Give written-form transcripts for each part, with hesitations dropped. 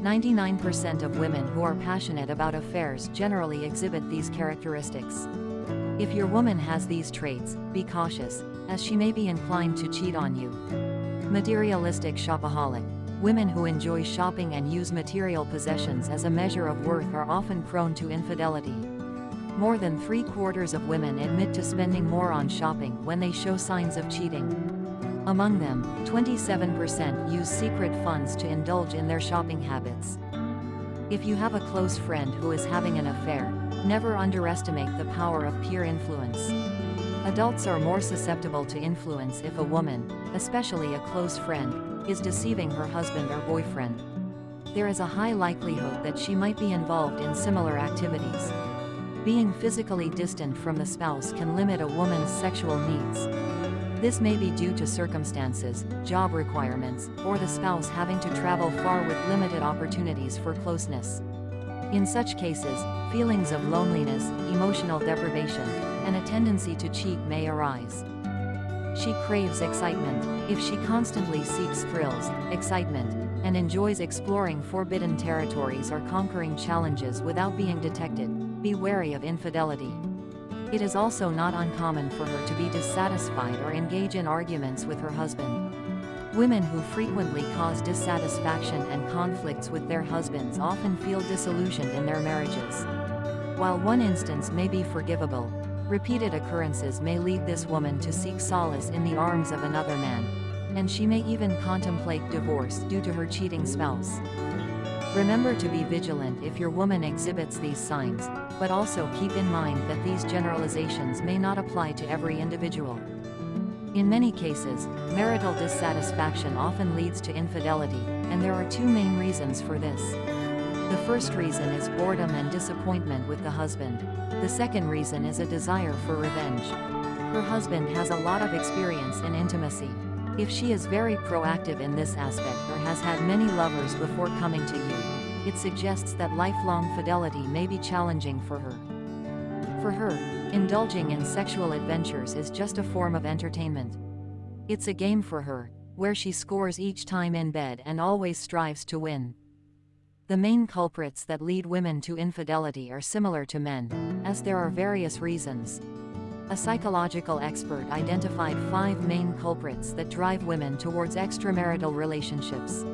99% of women who are passionate about affairs generally exhibit these characteristics. If your woman has these traits, be cautious, as she may be inclined to cheat on you. Materialistic shopaholic. Women who enjoy shopping and use material possessions as a measure of worth are often prone to infidelity. More than 3/4 of women admit to spending more on shopping when they show signs of cheating. Among them, 27% use secret funds to indulge in their shopping habits. If you have a close friend who is having an affair, never underestimate the power of peer influence. Adults are more susceptible to influence if a woman, especially a close friend, is deceiving her husband or boyfriend. There is a high likelihood that she might be involved in similar activities. Being physically distant from the spouse can limit a woman's sexual needs. This may be due to circumstances, job requirements, or the spouse having to travel far with limited opportunities for closeness. In such cases, feelings of loneliness, emotional deprivation, and a tendency to cheat may arise. She craves excitement. If she constantly seeks thrills, excitement, and enjoys exploring forbidden territories or conquering challenges without being detected, be wary of infidelity. It is also not uncommon for her to be dissatisfied or engage in arguments with her husband. Women who frequently cause dissatisfaction and conflicts with their husbands often feel disillusioned in their marriages. While one instance may be forgivable, repeated occurrences may lead this woman to seek solace in the arms of another man, and she may even contemplate divorce due to her cheating spouse. Remember to be vigilant if your woman exhibits these signs, but also keep in mind that these generalizations may not apply to every individual. In many cases, marital dissatisfaction often leads to infidelity, and there are two main reasons for this. The first reason is boredom and disappointment with the husband. The second reason is a desire for revenge. Her husband has a lot of experience in intimacy. If she is very proactive in this aspect or has had many lovers before coming to you, it suggests that lifelong fidelity may be challenging for her. For her, indulging in sexual adventures is just a form of entertainment. It's a game for her, where she scores each time in bed and always strives to win. The main culprits that lead women to infidelity are similar to men, as there are various reasons. A psychological expert identified 5 main culprits that drive women towards extramarital relationships.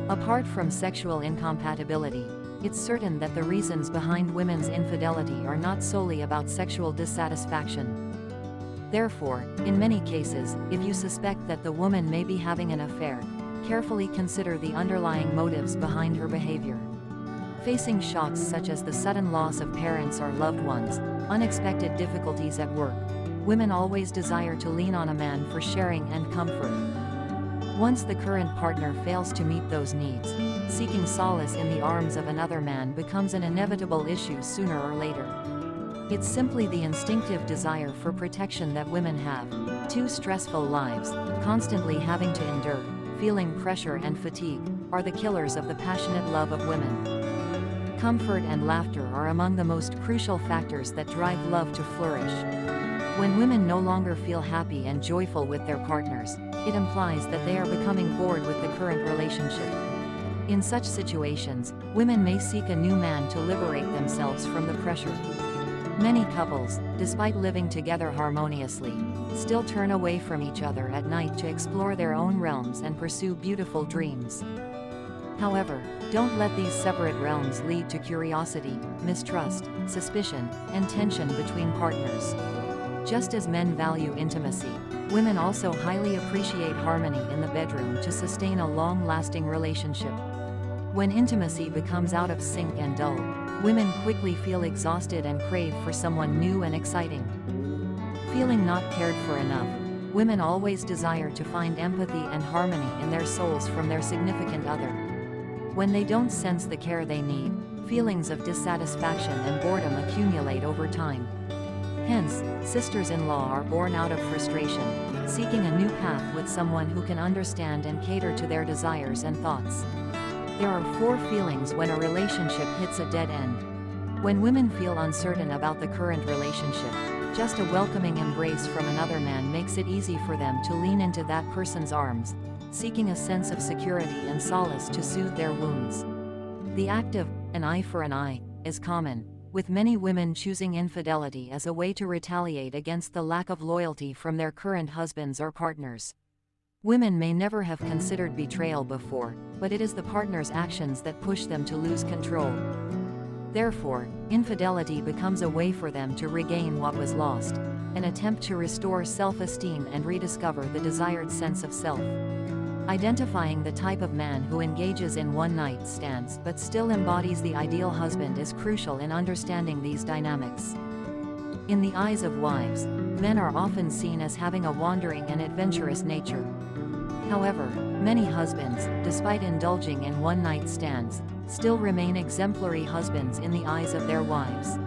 Apart from sexual incompatibility, it's certain that the reasons behind women's infidelity are not solely about sexual dissatisfaction. Therefore, in many cases, if you suspect that the woman may be having an affair, carefully consider the underlying motives behind her behavior. Facing shocks such as the sudden loss of parents or loved ones, unexpected difficulties at work, women always desire to lean on a man for sharing and comfort. Once the current partner fails to meet those needs, seeking solace in the arms of another man becomes an inevitable issue sooner or later. It's simply the instinctive desire for protection that women have. 2 stressful lives, constantly having to endure, feeling pressure and fatigue, are the killers of the passionate love of women. Comfort and laughter are among the most crucial factors that drive love to flourish. When women no longer feel happy and joyful with their partners, it implies that they are becoming bored with the current relationship. In such situations, women may seek a new man to liberate themselves from the pressure. Many couples, despite living together harmoniously, still turn away from each other at night to explore their own realms and pursue beautiful dreams. However, don't let these separate realms lead to curiosity, mistrust, suspicion, and tension between partners. Just as men value intimacy, women also highly appreciate harmony in the bedroom to sustain a long-lasting relationship. When intimacy becomes out of sync and dull, women quickly feel exhausted and crave for someone new and exciting. Feeling not cared for enough, women always desire to find empathy and harmony in their souls from their significant other. When they don't sense the care they need, feelings of dissatisfaction and boredom accumulate over time. Hence, sisters-in-law are born out of frustration, seeking a new path with someone who can understand and cater to their desires and thoughts. There are 4 feelings when a relationship hits a dead end. When women feel uncertain about the current relationship, just a welcoming embrace from another man makes it easy for them to lean into that person's arms, seeking a sense of security and solace to soothe their wounds. The act of an eye for an eye is common, with many women choosing infidelity as a way to retaliate against the lack of loyalty from their current husbands or partners. Women may never have considered betrayal before, but it is the partner's actions that push them to lose control. Therefore, infidelity becomes a way for them to regain what was lost, an attempt to restore self-esteem and rediscover the desired sense of self. Identifying the type of man who engages in one-night stands but still embodies the ideal husband is crucial in understanding these dynamics. In the eyes of wives, men are often seen as having a wandering and adventurous nature. However, many husbands, despite indulging in one-night stands, still remain exemplary husbands in the eyes of their wives.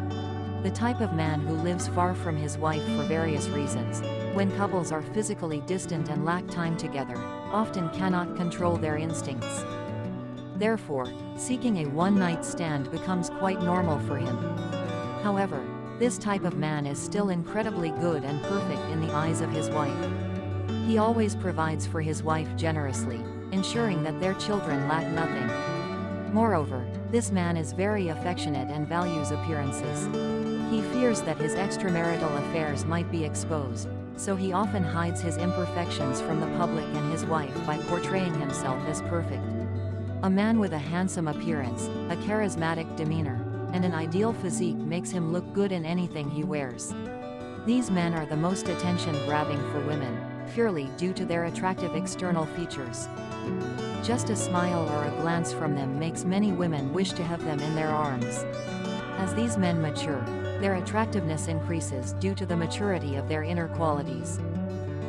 The type of man who lives far from his wife for various reasons, when couples are physically distant and lack time together, often cannot control their instincts. Therefore, seeking a one-night stand becomes quite normal for him. However, this type of man is still incredibly good and perfect in the eyes of his wife. He always provides for his wife generously, ensuring that their children lack nothing. Moreover, this man is very affectionate and values appearances. He fears that his extramarital affairs might be exposed, so he often hides his imperfections from the public and his wife by portraying himself as perfect. A man with a handsome appearance, a charismatic demeanor, and an ideal physique makes him look good in anything he wears. These men are the most attention-grabbing for women, purely due to their attractive external features. Just a smile or a glance from them makes many women wish to have them in their arms. As these men mature, their attractiveness increases due to the maturity of their inner qualities.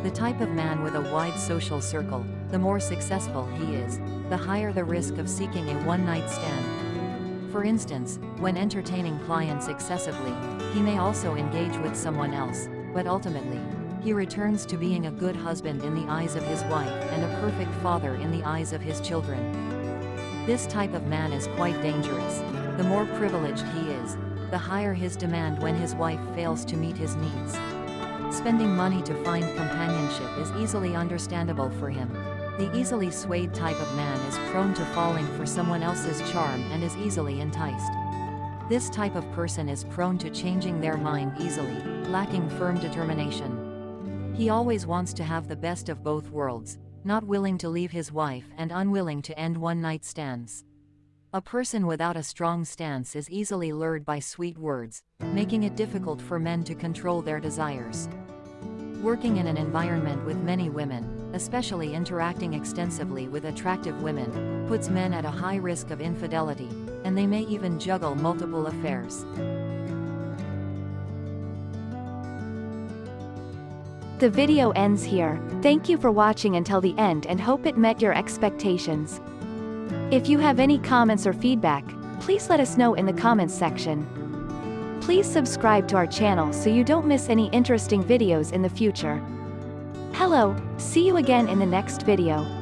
The type of man with a wide social circle, the more successful he is, the higher the risk of seeking a one-night stand. For instance, when entertaining clients excessively, he may also engage with someone else, but ultimately, he returns to being a good husband in the eyes of his wife and a perfect father in the eyes of his children. This type of man is quite dangerous. The more privileged he is, the higher his demand when his wife fails to meet his needs. Spending money to find companionship is easily understandable for him. The easily swayed type of man is prone to falling for someone else's charm and is easily enticed. This type of person is prone to changing their mind easily, lacking firm determination. He always wants to have the best of both worlds, not willing to leave his wife and unwilling to end one-night stands. A person without a strong stance is easily lured by sweet words, making it difficult for men to control their desires. Working in an environment with many women, especially interacting extensively with attractive women, puts men at a high risk of infidelity, and they may even juggle multiple affairs. The video ends here. Thank you for watching until the end and hope it met your expectations. If you have any comments or feedback, please let us know in the comments section. Please subscribe to our channel so you don't miss any interesting videos in the future. Hello, see you again in the next video.